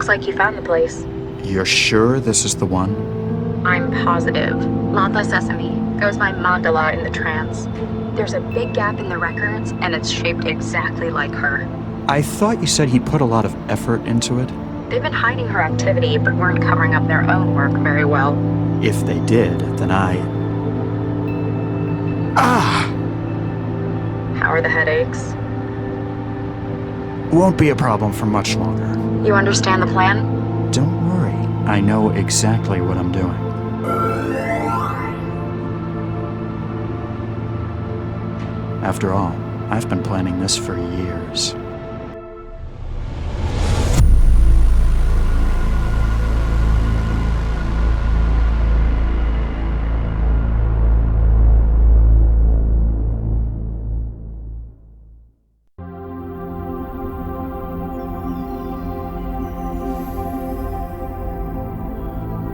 Looks like you found the place. You're sure this is the one? I'm positive. Lambda Sesame goes by Mandala in the trance. There's a big gap in the records, and it's shaped exactly like her. I thought you said he put a lot of effort into it. They've been hiding her activity, but weren't covering up their own work very well. If they did, then How are the headaches? Won't be a problem for much longer. You understand the plan? Don't worry. I know exactly what I'm doing. After all, I've been planning this for years.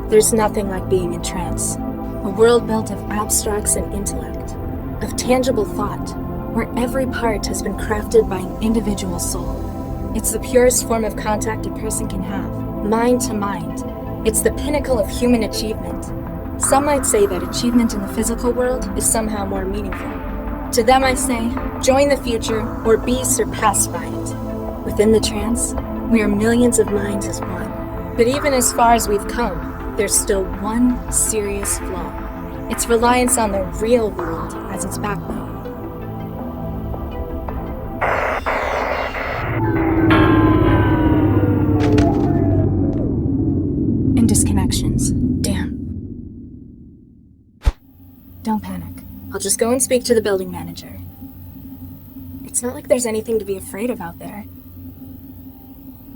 There's nothing like being in trance. A world built of abstracts and intellect, of tangible thought, where every part has been crafted by an individual soul. It's the purest form of contact a person can have, mind to mind. It's the pinnacle of human achievement. Some might say that achievement in the physical world is somehow more meaningful. To them I say, join the future or be surpassed by it. Within the trance, we are millions of minds as one. But even as far as we've come, there's still one serious flaw. Its reliance on the real world as its backbone. And disconnections. Damn. Don't panic. I'll just go and speak to the building manager. It's not like there's anything to be afraid of out there.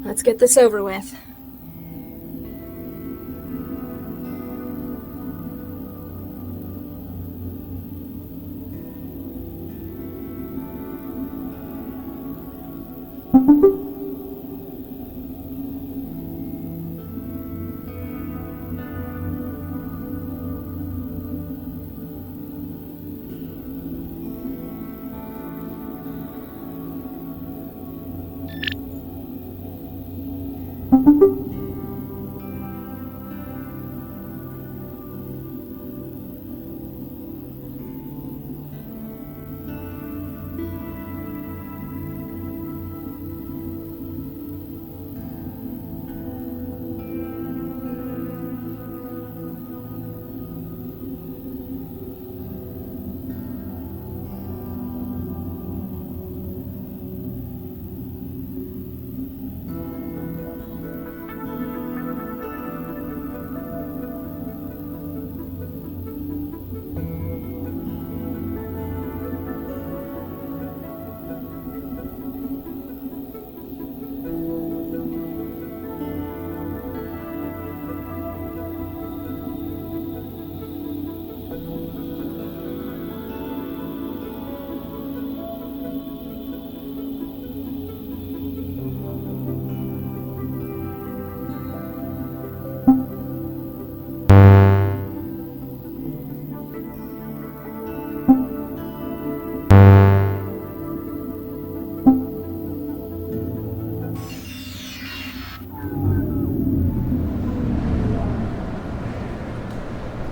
Let's get this over with.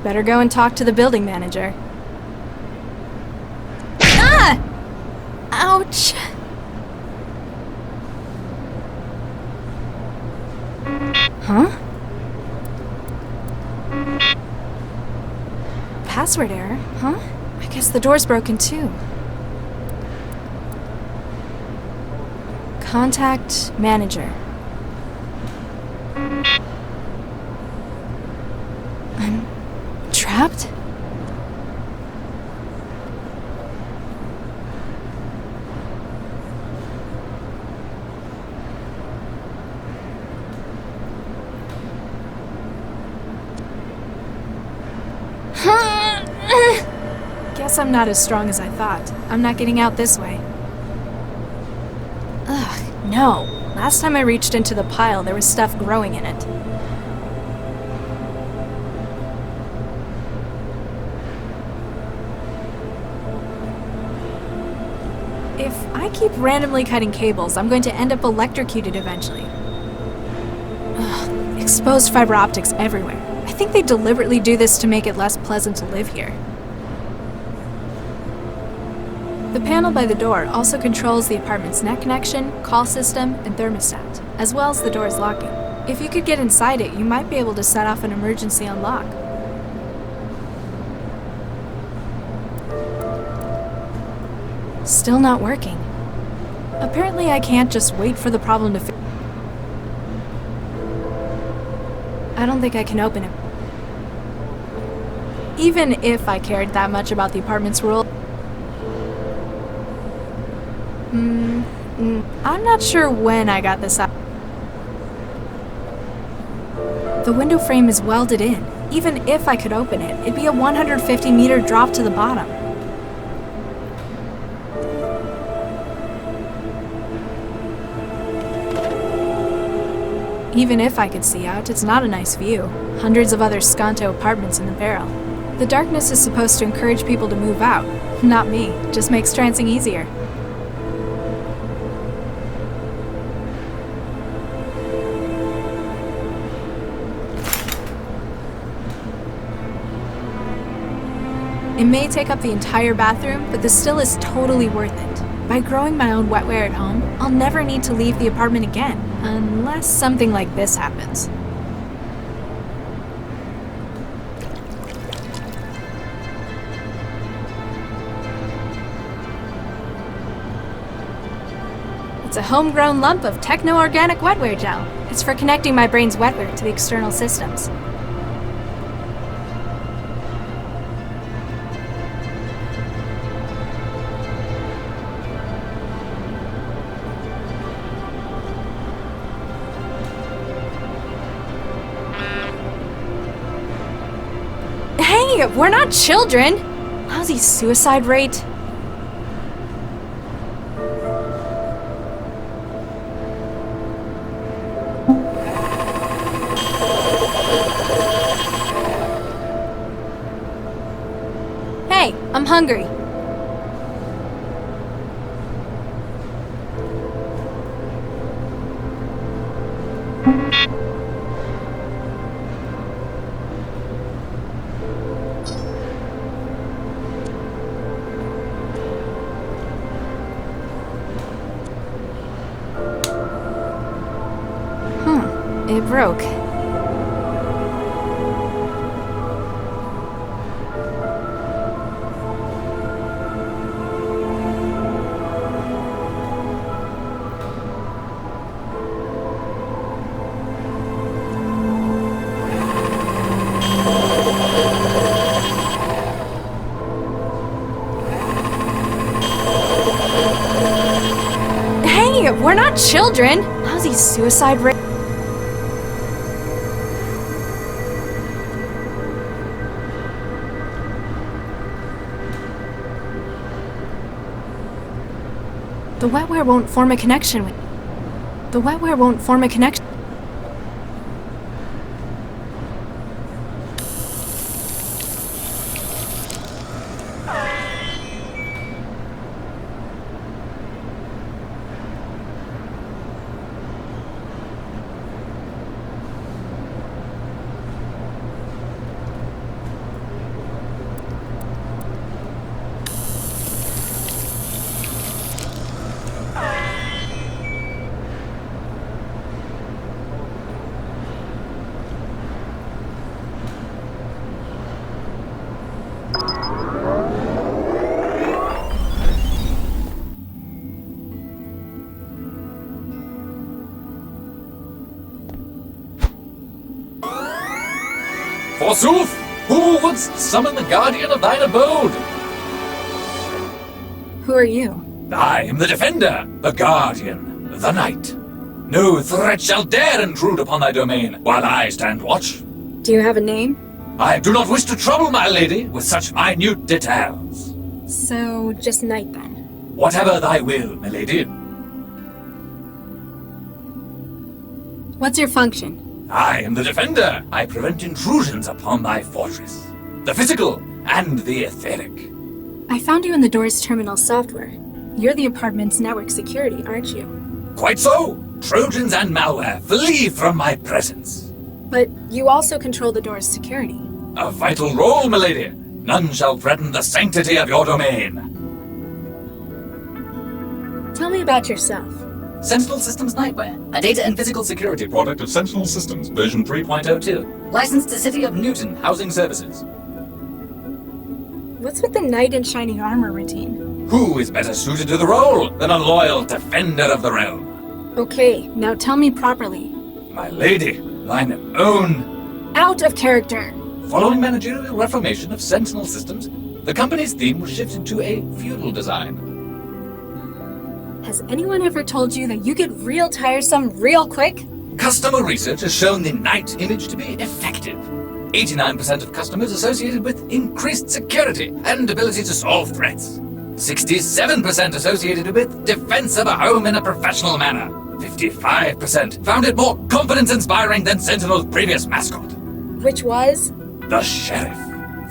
Better go and talk to the building manager. Ah! Ouch! Huh? Password error, huh? I guess the door's broken too. Contact manager. I'm trapped? Guess I'm not as strong as I thought. I'm not getting out this way. Ugh, no. Last time I reached into the pile, there was stuff growing in it. If I keep randomly cutting cables, I'm going to end up electrocuted eventually. exposed fiber optics everywhere. I think they deliberately do this to make it less pleasant to live here. The panel by the door also controls the apartment's net connection, call system, and thermostat, as well as the door's locking. If you could get inside it, you might be able to set off an emergency unlock. Still not working. Apparently I can't just wait for the problem to fix. I don't think I can open it. Even if I cared that much about the apartment's rule. I'm not sure when I got this out. The window frame is welded in. Even if I could open it, it'd be a 150-meter drop to the bottom. Even if I could see out, it's not a nice view. Hundreds of other Skanto apartments in the barrel. The darkness is supposed to encourage people to move out. Not me. Just makes trancing easier. It may take up the entire bathroom, but this still is totally worth it. By growing my own wetware at home, I'll never need to leave the apartment again, unless something like this happens. It's a homegrown lump of techno-organic wetware gel. It's for connecting my brain's wetware to the external systems. Hey, we're not children! Lousy suicide rate. Hey, I'm hungry. It broke. Hey, we're not children! Lousy suicide rate. The wetware won't form a connection with... The wetware won't form a connection... Forsooth, who wouldst summon the Guardian of thine abode? Who are you? I am the Defender, the Guardian, the Knight. No threat shall dare intrude upon thy domain while I stand watch. Do you have a name? I do not wish to trouble my lady with such minute details. So, just Knight then. Whatever thy will, my lady. What's your function? I am the Defender. I prevent intrusions upon thy fortress. The physical and the etheric. I found you in the door's terminal software. You're the apartment's network security, aren't you? Quite so. Trojans and malware, flee from my presence. But you also control the door's security. A vital role, milady. None shall threaten the sanctity of your domain. Tell me about yourself. Sentinel Systems Nightwear, a data and physical security product of Sentinel Systems, version 3.02. Licensed to City of Newton Housing Services. What's with the knight in shining armor routine? Who is better suited to the role than a loyal defender of the realm? Okay, now tell me properly. My lady, thine own. Out of character! Following managerial reformation of Sentinel Systems, the company's theme was shifted to a feudal design. Has anyone ever told you that you get real tiresome real quick? Customer research has shown the knight image to be effective. 89% of customers associated with increased security and ability to solve threats. 67% associated with defense of a home in a professional manner. 55% found it more confidence-inspiring than Sentinel's previous mascot. Which was? The sheriff.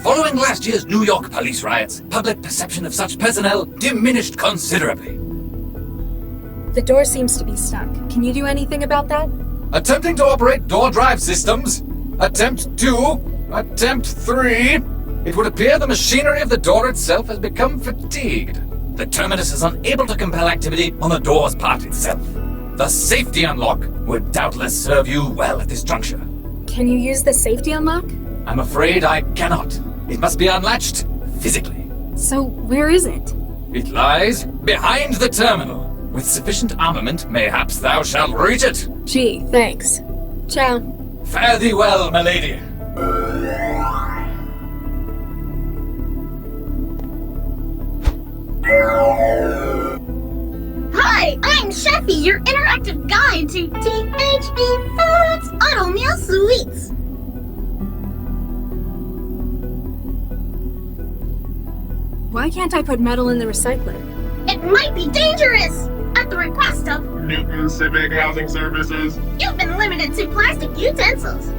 Following last year's New York police riots, public perception of such personnel diminished considerably. The door seems to be stuck. Can you do anything about that? Attempting to operate door drive systems. Attempt 2. Attempt 3. It would appear the machinery of the door itself has become fatigued. The terminus is unable to compel activity on the door's part itself. The safety unlock would doubtless serve you well at this juncture. Can you use the safety unlock? I'm afraid I cannot. It must be unlatched physically. So where is it? It lies behind the terminal. With sufficient armament, mayhaps thou shalt reach it. Gee, thanks. Ciao. Fare thee well, my lady. Hi, I'm Cheffi, your interactive guide to Cheffi Food's Auto Meal Sweets. Why can't I put metal in the recycler? It might be dangerous! At the request of Newton Civic Housing Services. you've been limited to plastic utensils.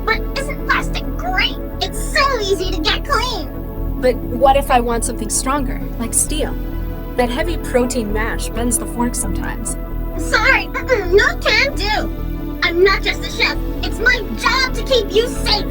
But isn't plastic great? It's so easy to get clean. But what if I want something stronger, like steel? That heavy protein mash bends the fork sometimes. Sorry, no can do. I'm not just a chef. It's my job to keep you safe.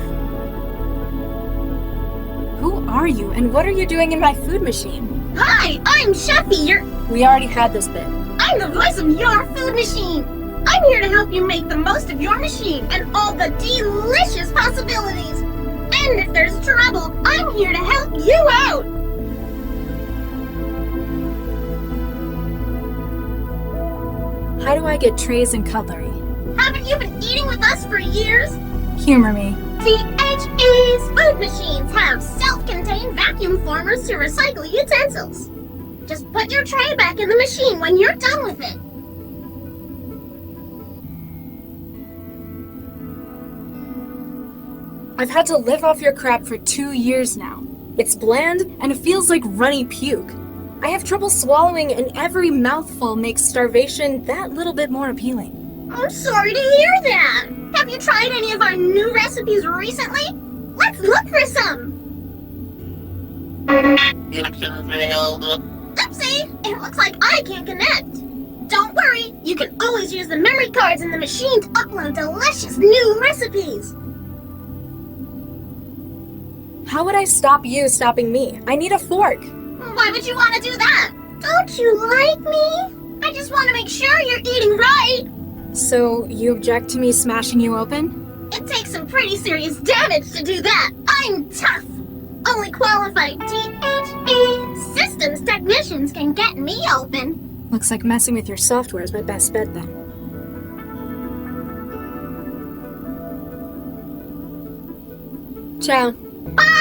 Who are you, and what are you doing in my food machine? Hi, I'm Cheffi, We already had this bit. I'm the voice of your food machine. I'm here to help you make the most of your machine and all the delicious possibilities. And if there's trouble, I'm here to help you out. How do I get trays and cutlery? Haven't you been eating with us for years? Humor me. THE's food machines have self-contained vacuum formers to recycle utensils. Just put your tray back in the machine when you're done with it. I've had to live off your crap for 2 years now. It's bland, and it feels like runny puke. I have trouble swallowing, and every mouthful makes starvation that little bit more appealing. I'm sorry to hear that. Have you tried any of our new recipes recently? Let's look for some. Oopsie, it looks like I can't connect. Don't worry, you can always use the memory cards in the machine to upload delicious new recipes. How would I stop you stopping me? I need a fork. Why would you want to do that? Don't you like me? I just want to make sure you're eating right. So, you object to me smashing you open? It takes some pretty serious damage to do that. I'm tough. Only qualified THE systems technicians can get me open. Looks like messing with your software is my best bet then. Ciao. Bye!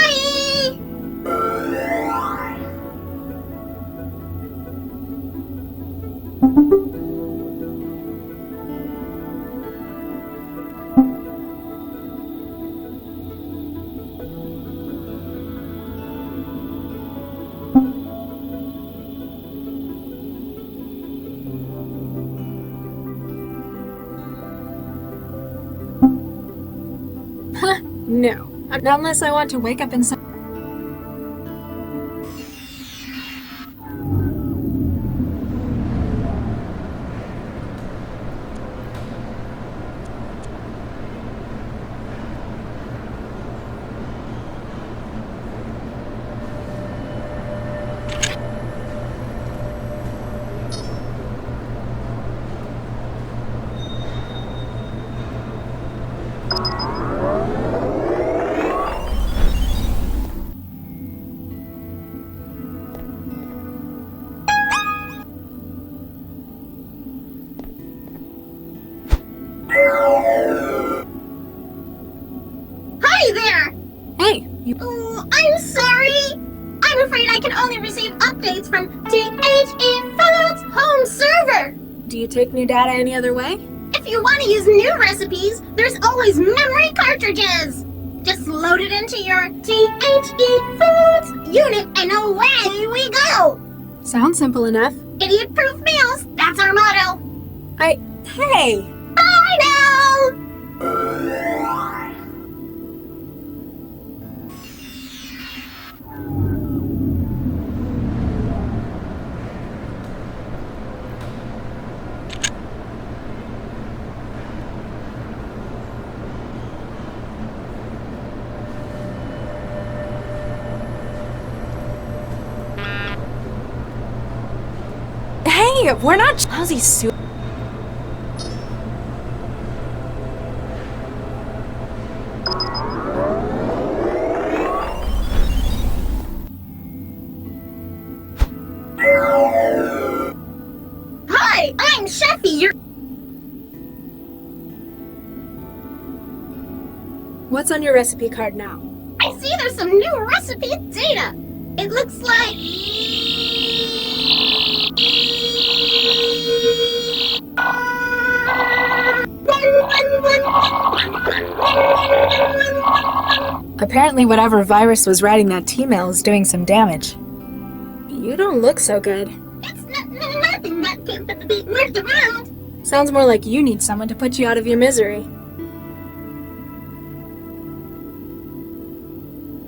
No. Not unless I want to wake up in some... can only receive updates from THE Food's home server. Do you take new data any other way? If you want to use new recipes, there's always memory cartridges. Just load it into your THE Foods unit and away we go. Sounds simple enough. Idiot-proof meals, that's our motto. Hey! Bye now! Hey, we're not lousy soup. Hi, I'm Cheffi. What's on your recipe card now? I see there's some new recipe data. It looks like... Apparently whatever virus was writing that T-mail is doing some damage. You don't look so good. It's nothing that can be moved around. Sounds more like you need someone to put you out of your misery.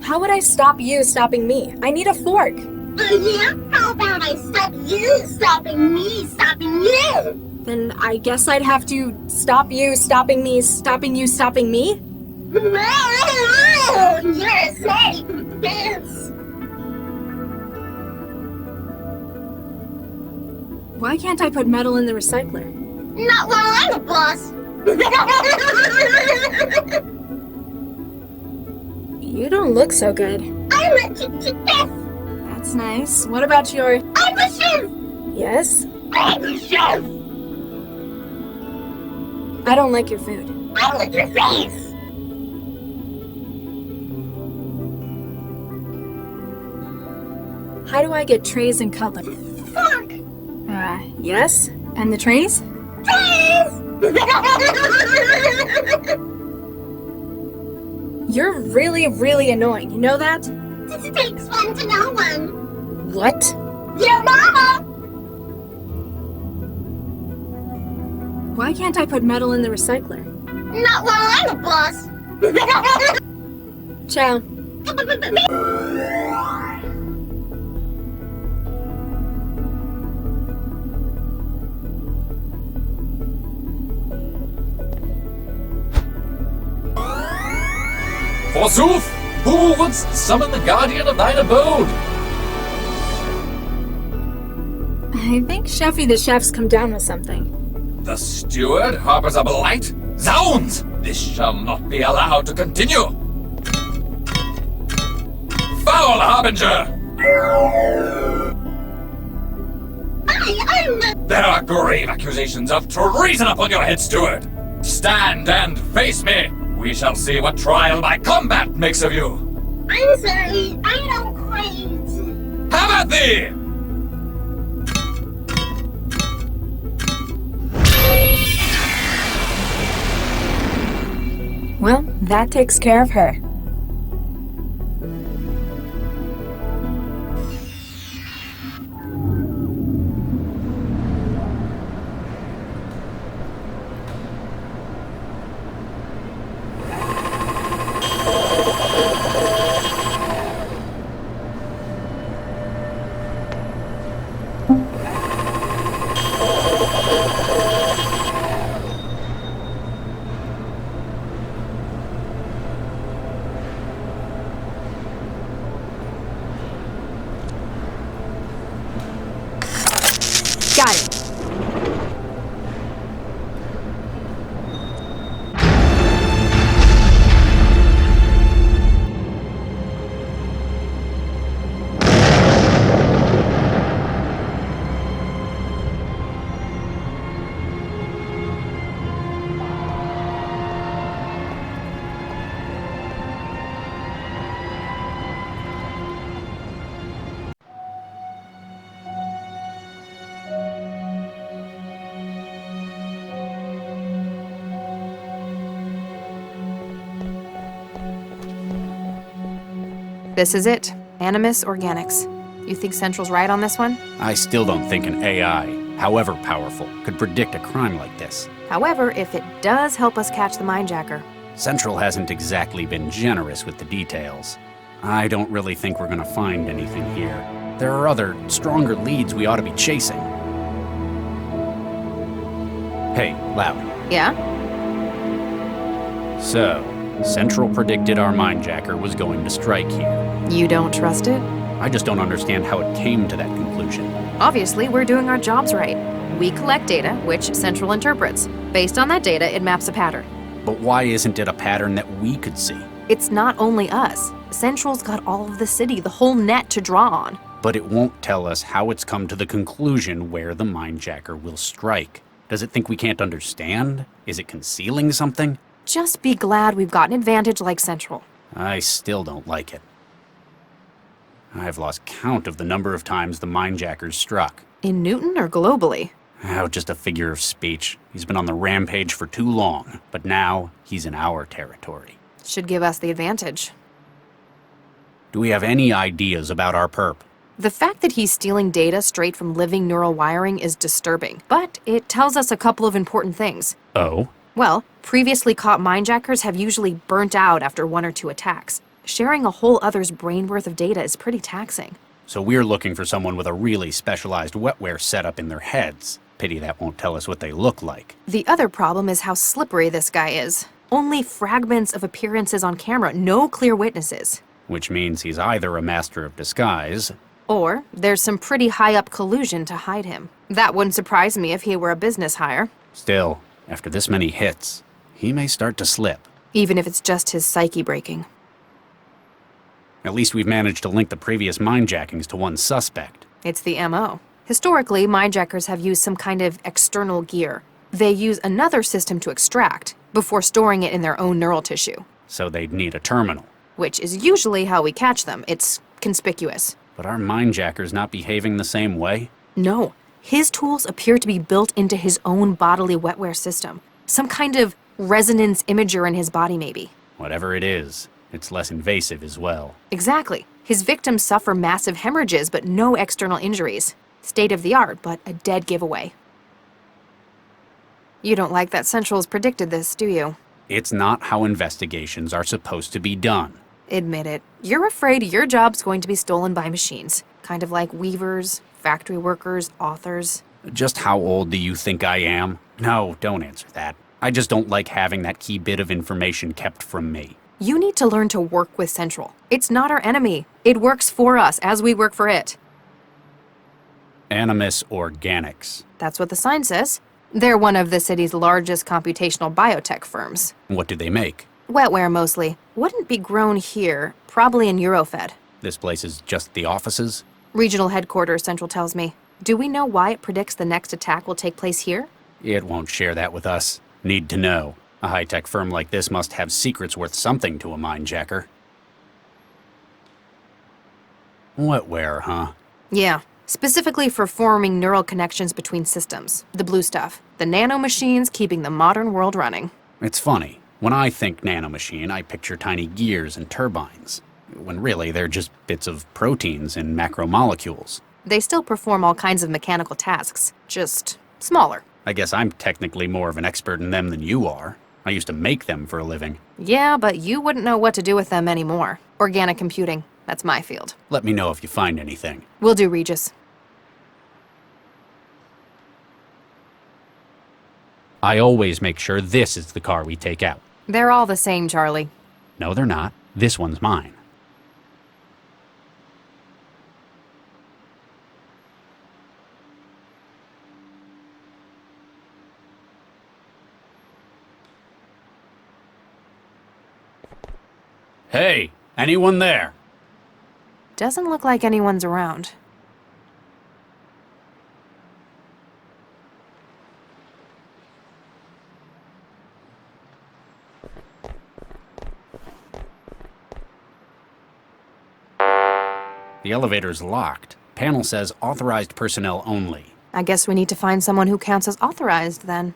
How would I stop you stopping me? I need a fork. Yeah? How about I stop you stopping me stopping you? Then I guess I'd have to stop you stopping me stopping you stopping me? Oh, you're safe. Yes. Why can't I put metal in the recycler? Not while I'm a boss. You don't look so good. I'm a chef. That's nice. What about your... I'm a chef. Yes? I'm a chef. I don't like your food. I like your face. How do I get trays and cutlery? Fork. Yes? And the trays? Please. You're really, really annoying. You know that? This takes one to know one. What? Your mama. Why can't I put metal in the recycler? Not while I'm a boss. Ciao. Forsooth, who wouldst summon the guardian of thine abode? I think Cheffi the chef's come down with something. The steward harbors a blight? Zounds! This shall not be allowed to continue! Foul harbinger! There are grave accusations of treason upon your head, steward! Stand and face me! We shall see what trial by combat makes of you! I'm sorry, I don't quite. Have at thee! Well, that takes care of her. Got it. This is it. Animus Organics. You think Central's right on this one? I still don't think an AI, however powerful, could predict a crime like this. However, if it does help us catch the Mindjacker. Central hasn't exactly been generous with the details. I don't really think we're gonna find anything here. There are other, stronger leads we ought to be chasing. Hey, Loud. Yeah? So, Central predicted our Mindjacker was going to strike here. You don't trust it? I just don't understand how it came to that conclusion. Obviously, we're doing our jobs right. We collect data, which Central interprets. Based on that data, it maps a pattern. But why isn't it a pattern that we could see? It's not only us. Central's got all of the city, the whole net to draw on. But it won't tell us how it's come to the conclusion where the Mindjacker will strike. Does it think we can't understand? Is it concealing something? Just be glad we've got an advantage like Central. I still don't like it. I've lost count of the number of times the Mindjacker's struck. In Newton or globally? Oh, just a figure of speech. He's been on the rampage for too long, but now he's in our territory. Should give us the advantage. Do we have any ideas about our perp? The fact that he's stealing data straight from living neural wiring is disturbing, but it tells us a couple of important things. Oh? Well, previously caught Mindjackers have usually burnt out after 1 or 2 attacks. Sharing a whole other's brain worth of data is pretty taxing. So we're looking for someone with a really specialized wetware setup in their heads. Pity that won't tell us what they look like. The other problem is how slippery this guy is. Only fragments of appearances on camera, no clear witnesses. Which means he's either a master of disguise, or there's some pretty high-up collusion to hide him. That wouldn't surprise me if he were a business hire. Still, after this many hits, he may start to slip. Even if it's just his psyche breaking. At least we've managed to link the previous mindjackings to one suspect. It's the MO. Historically, mindjackers have used some kind of external gear. They use another system to extract, before storing it in their own neural tissue. So they'd need a terminal. Which is usually how we catch them. It's conspicuous. But are mindjackers not behaving the same way? No. His tools appear to be built into his own bodily wetware system. Some kind of resonance imager in his body, maybe. Whatever it is, it's less invasive as well. Exactly. His victims suffer massive hemorrhages, but no external injuries. State of the art, but a dead giveaway. You don't like that Central's predicted this, do you? It's not how investigations are supposed to be done. Admit it. You're afraid your job's going to be stolen by machines. Kind of like weavers, factory workers, authors. Just how old do you think I am? No, don't answer that. I just don't like having that key bit of information kept from me. You need to learn to work with Central. It's not our enemy. It works for us as we work for it. Animus Organics. That's what the sign says. They're one of the city's largest computational biotech firms. What do they make? Wetware mostly. Wouldn't be grown here, probably in Eurofed. This place is just the offices? Regional headquarters, Central tells me. Do we know why it predicts the next attack will take place here? It won't share that with us. Need to know. A high-tech firm like this must have secrets worth something to a mindjacker. Wetware, huh? Yeah. Specifically for forming neural connections between systems. The blue stuff. The nanomachines keeping the modern world running. It's funny. When I think nanomachine, I picture tiny gears and turbines. When really, they're just bits of proteins and macromolecules. They still perform all kinds of mechanical tasks. Just smaller. I guess I'm technically more of an expert in them than you are. I used to make them for a living. Yeah, but you wouldn't know what to do with them anymore. Organic computing. That's my field. Let me know if you find anything. Will do, Regis. I always make sure this is the car we take out. They're all the same, Charlie. No, they're not. This one's mine. Hey, anyone there? Doesn't look like anyone's around. The elevator's locked. Panel says authorized personnel only. I guess we need to find someone who counts as authorized, then.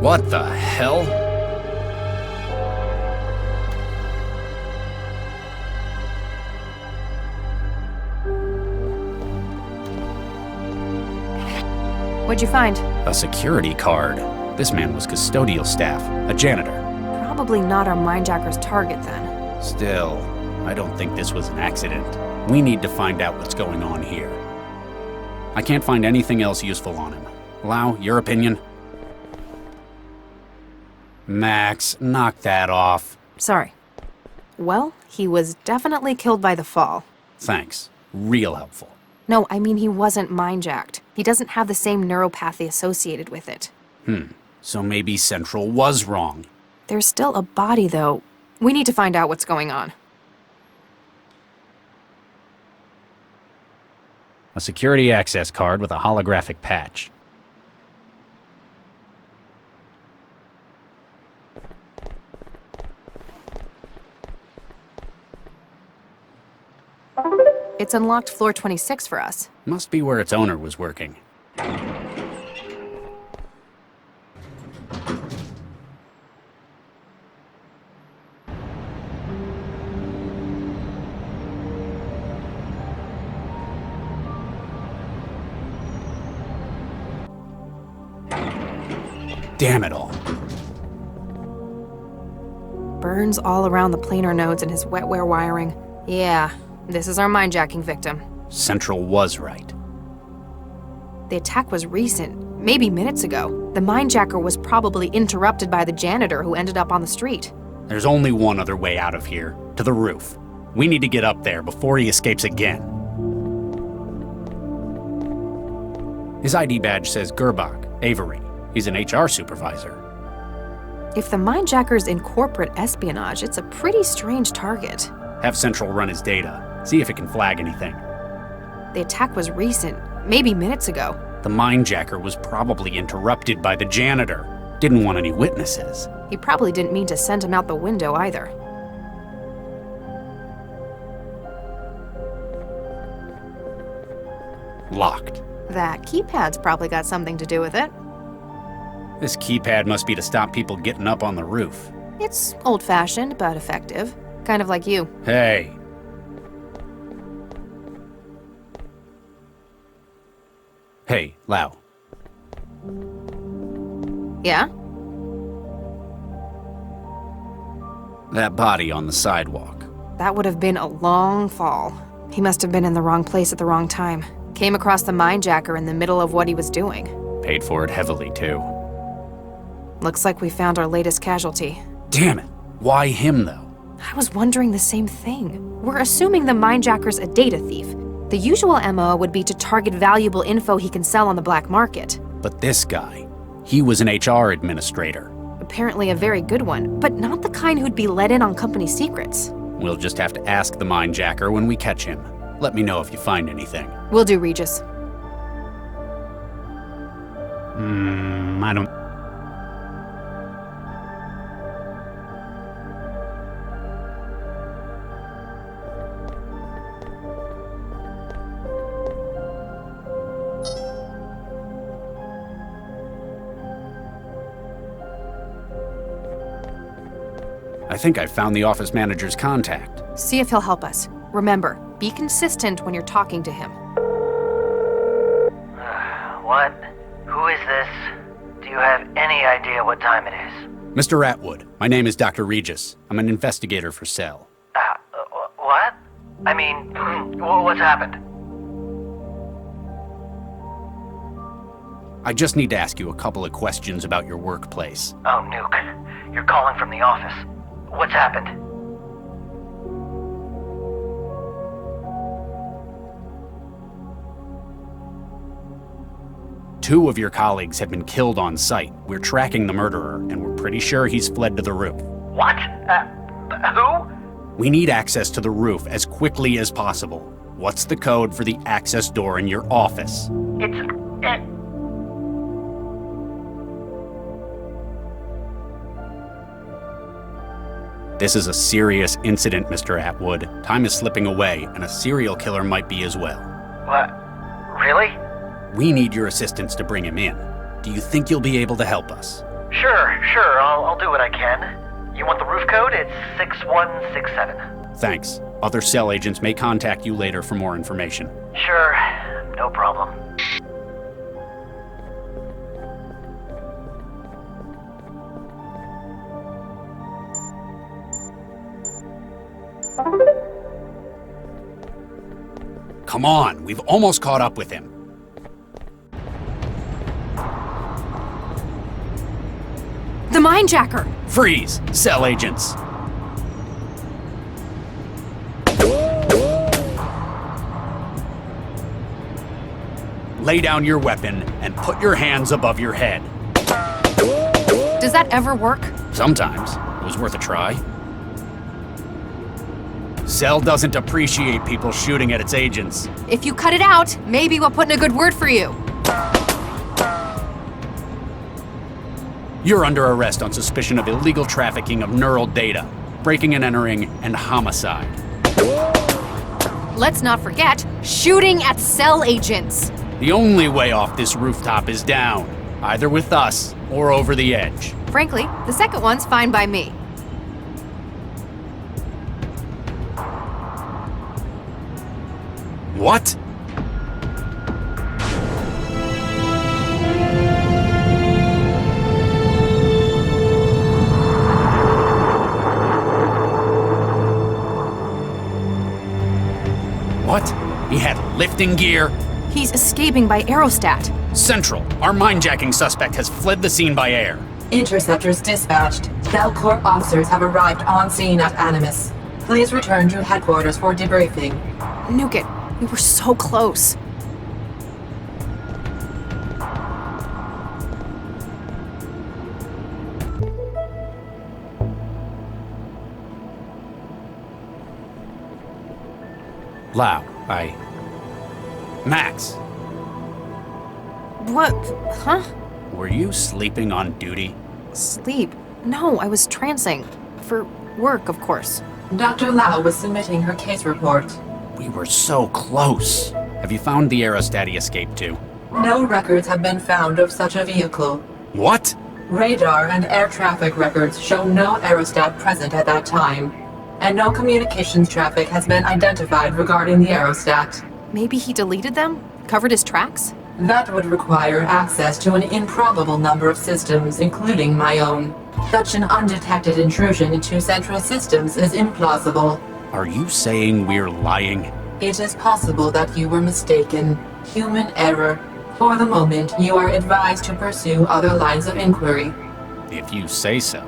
What the hell? What'd you find? A security card. This man was custodial staff, a janitor. Probably not our Mindjacker's target then. Still, I don't think this was an accident. We need to find out what's going on here. I can't find anything else useful on him. Lau, your opinion? Max, knock that off. Sorry. Well, he was definitely killed by the fall. Thanks. Real helpful. No, I mean he wasn't mindjacked. He doesn't have the same neuropathy associated with it. So maybe Central was wrong. There's still a body, though. We need to find out what's going on. A security access card with a holographic patch. It's unlocked floor 26 for us. Must be where its owner was working. Damn it all. Burns all around the planar nodes in his wetware wiring. Yeah, this is our mindjacking victim. Central was right. The attack was recent, maybe minutes ago. The mindjacker was probably interrupted by the janitor who ended up on the street. There's only one other way out of here, to the roof. We need to get up there before he escapes again. His ID badge says Gerbach, Avery. He's an HR supervisor. If the mindjacker's in corporate espionage, it's a pretty strange target. Have Central run his data, see if it can flag anything. The attack was recent, maybe minutes ago. The mindjacker was probably interrupted by the janitor. Didn't want any witnesses. He probably didn't mean to send him out the window either. Locked. That keypad's probably got something to do with it. This keypad must be to stop people getting up on the roof. It's old-fashioned, but effective. Kind of like you. Hey. Hey, Lau. Yeah? That body on the sidewalk. That would have been a long fall. He must have been in the wrong place at the wrong time. Came across the mindjacker in the middle of what he was doing. Paid for it heavily, too. Looks like we found our latest casualty. Damn it. Why him, though? I was wondering the same thing. We're assuming the mindjacker's a data thief. The usual MO would be to target valuable info he can sell on the black market. But this guy, he was an HR administrator. Apparently a very good one, but not the kind who'd be let in on company secrets. We'll just have to ask the mindjacker when we catch him. Let me know if you find anything. Will do, Regis. I don't... I think I found the office manager's contact. See if he'll help us. Remember, be consistent when you're talking to him. What? Who is this? Do you have any idea what time it is? Mr. Atwood, my name is Dr. Regis. I'm an investigator for Cell. What? I mean, what's happened? I just need to ask you a couple of questions about your workplace. Oh, Nuke. You're calling from the office. What's happened? Two of your colleagues have been killed on site. We're tracking the murderer, and we're pretty sure he's fled to the roof. What? Who? We need access to the roof as quickly as possible. What's the code for the access door in your office? This is a serious incident, Mr. Atwood. Time is slipping away, and a serial killer might be as well. What? Really? We need your assistance to bring him in. Do you think you'll be able to help us? Sure, I'll do what I can. You want the roof code? It's 6167. Thanks. Other cell agents may contact you later for more information. Sure, no problem. Come on, we've almost caught up with him. The Mindjacker! Freeze! Cell agents! Lay down your weapon and put your hands above your head. Does that ever work? Sometimes. It was worth a try. Cell doesn't appreciate people shooting at its agents. If you cut it out, maybe we'll put in a good word for you. You're under arrest on suspicion of illegal trafficking of neural data, breaking and entering, and homicide. Let's not forget, shooting at cell agents. The only way off this rooftop is down, either with us or over the edge. Frankly, the second one's fine by me. What? What? He had lifting gear? He's escaping by aerostat. Central, our mindjacking suspect has fled the scene by air. Interceptors dispatched. Cell Corp officers have arrived on scene at Animus. Please return to headquarters for debriefing. Nuke it. We were so close. Lau, Max, What? Huh? were you sleeping on duty? Sleep? No, I was trancing. For work, of course. Dr. Lau was submitting her case report. We were so close. Have you found the aerostat he escaped to? No records have been found of such a vehicle. What? Radar and air traffic records show no aerostat present at that time, and no communications traffic has been identified regarding the aerostat. Maybe he deleted them? Covered his tracks? That would require access to an improbable number of systems, including my own. Such an undetected intrusion into central systems is implausible. Are you saying we're lying? It is possible that you were mistaken. Human error. For the moment, you are advised to pursue other lines of inquiry. If you say so.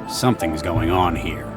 Something's going on here.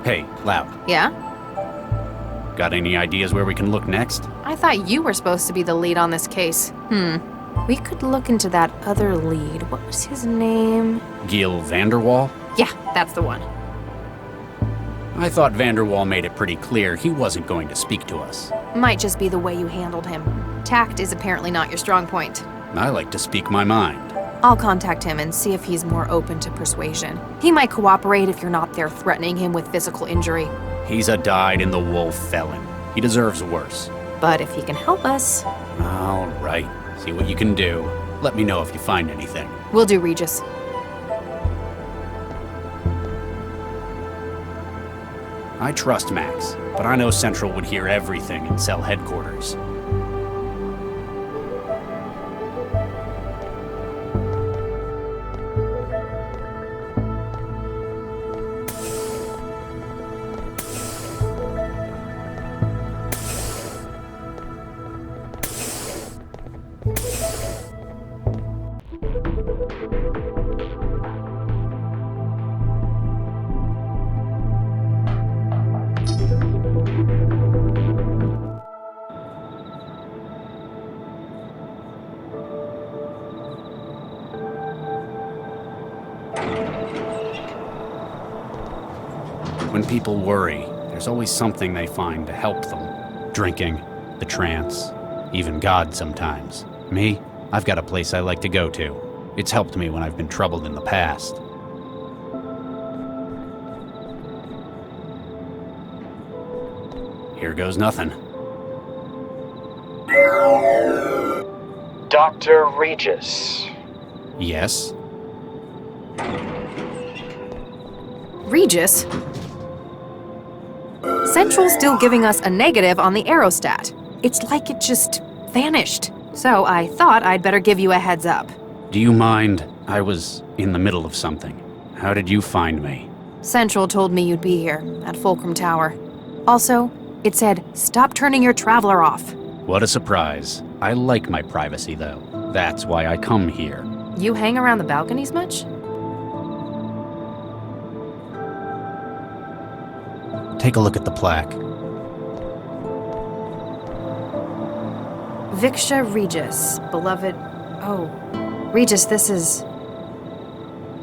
Hey, Lau, Yeah? got any ideas where we can look next? I thought you were supposed to be the lead on this case. We could look into that other lead. What was his name? Gil Vanderwall? Yeah, that's the one. I thought Vanderwall made it pretty clear he wasn't going to speak to us. Might just be the way you handled him. Tact is apparently not your strong point. I like to speak my mind. I'll contact him and see if he's more open to persuasion. He might cooperate if you're not there threatening him with physical injury. He's a dyed-in-the-wool felon. He deserves worse. But if he can help us... All right. See what you can do. Let me know if you find anything. Will do, Regis. I trust Max, but I know Central would hear everything in cell headquarters. When people worry, there's always something they find to help them. Drinking, the trance, even God sometimes. Me, I've got a place I like to go to. It's helped me when I've been troubled in the past. Here goes nothing. Dr. Regis. Yes? Regis? Central's still giving us a negative on the aerostat. It's like it just vanished. So I thought I'd better give you a heads up. Do you mind? I was in the middle of something. How did you find me? Central told me you'd be here, at Fulcrum Tower. Also, it said, stop turning your traveler off. What a surprise. I like my privacy, though. That's why I come here. You hang around the balconies much? Take a look at the plaque. Viksha Regis, beloved... Oh, Regis, this is...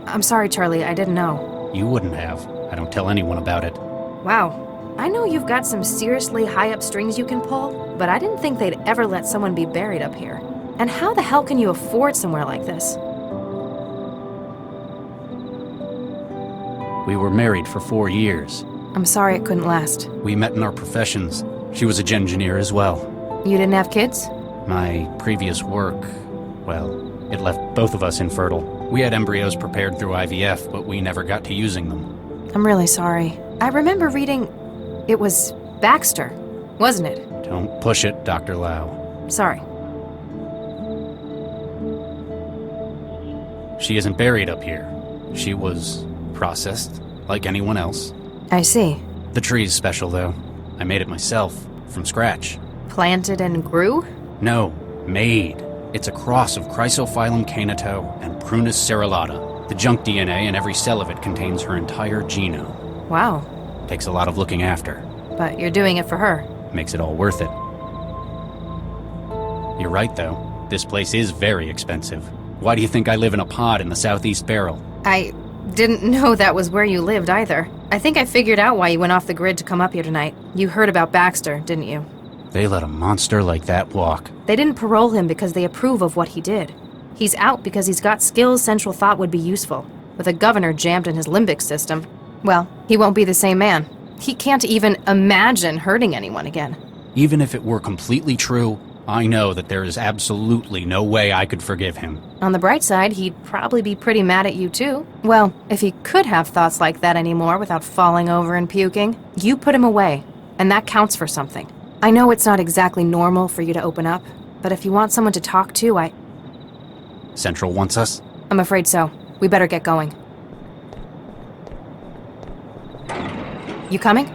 I'm sorry, Charlie, I didn't know. You wouldn't have. I don't tell anyone about it. Wow. I know you've got some seriously high-up strings you can pull, but I didn't think they'd ever let someone be buried up here. And how the hell can you afford somewhere like this? We were married for 4 years. I'm sorry it couldn't last. We met in our professions. She was a engineer as well. You didn't have kids? My previous work, well, it left both of us infertile. We had embryos prepared through IVF, but we never got to using them. I'm really sorry. I remember reading... It was Baxter, wasn't it? Don't push it, Dr. Lau. Sorry. She isn't buried up here. She was processed, like anyone else. I see. The tree's special, though. I made it myself, from scratch. Planted and grew? No, made. It's a cross of Chrysophyllum canito and Prunus cerulata. The junk DNA in every cell of it contains her entire genome. Wow. Takes a lot of looking after. But you're doing it for her. Makes it all worth it. You're right, though. This place is very expensive. Why do you think I live in a pod in the Southeast Barrel? I didn't know that was where you lived either. I think I figured out why you went off the grid to come up here tonight. You heard about Baxter, didn't you? They let a monster like that walk. They didn't parole him because they approve of what he did. He's out because he's got skills Central thought would be useful. With a governor jammed in his limbic system, well, he won't be the same man. He can't even imagine hurting anyone again. Even if it were completely true, I know that there is absolutely no way I could forgive him. On the bright side, he'd probably be pretty mad at you too. Well, if he could have thoughts like that anymore without falling over and puking, you put him away, and that counts for something. I know it's not exactly normal for you to open up, but if you want someone to talk to, Central wants us? I'm afraid so. We better get going. You coming?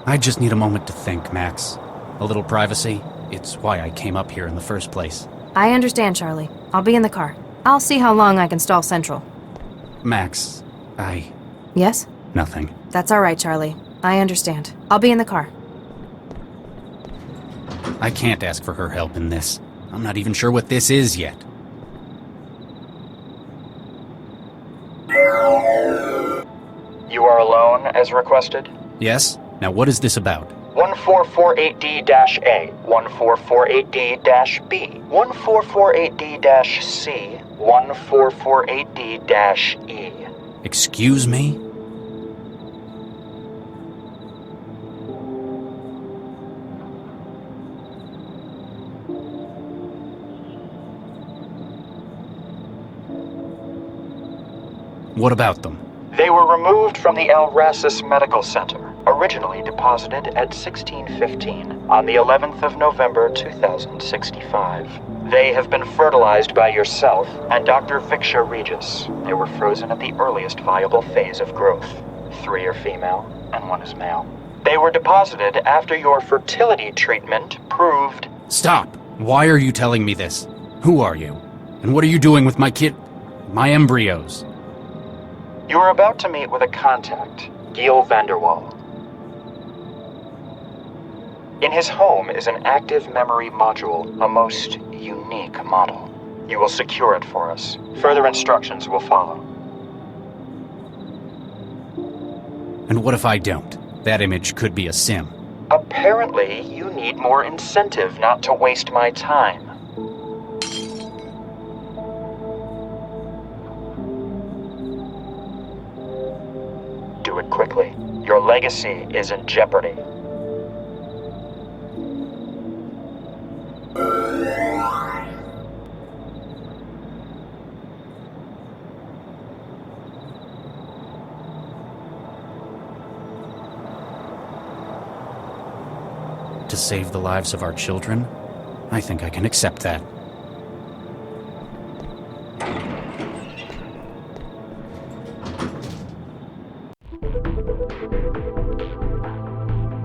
I just need a moment to think, Max. A little privacy. It's why I came up here in the first place. I understand, Charlie. I'll be in the car. I'll see how long I can stall Central. Max, Yes? Nothing. That's all right, Charlie. I understand. I'll be in the car. I can't ask for her help in this. I'm not even sure what this is yet. You are alone, as requested? Yes? Now what is this about? 1448D-A, 1448D-B, 1448D-C, 1448D-E. Excuse me? What about them? They were removed from the Alracis Medical Center, originally deposited at 1615 on the 11th of November 2065. They have been fertilized by yourself and Dr. Viksha Regis. They were frozen at the earliest viable phase of growth. 3 are female and 1 is male. They were deposited after your fertility treatment proved... Stop! Why are you telling me this? Who are you? And what are you doing with my my embryos? You are about to meet with a contact, Giel Vanderwall. In his home is an active memory module, a most unique model. You will secure it for us. Further instructions will follow. And what if I don't? That image could be a sim. Apparently, you need more incentive not to waste my time. Do it quickly. Your legacy is in jeopardy. To save the lives of our children? I think I can accept that.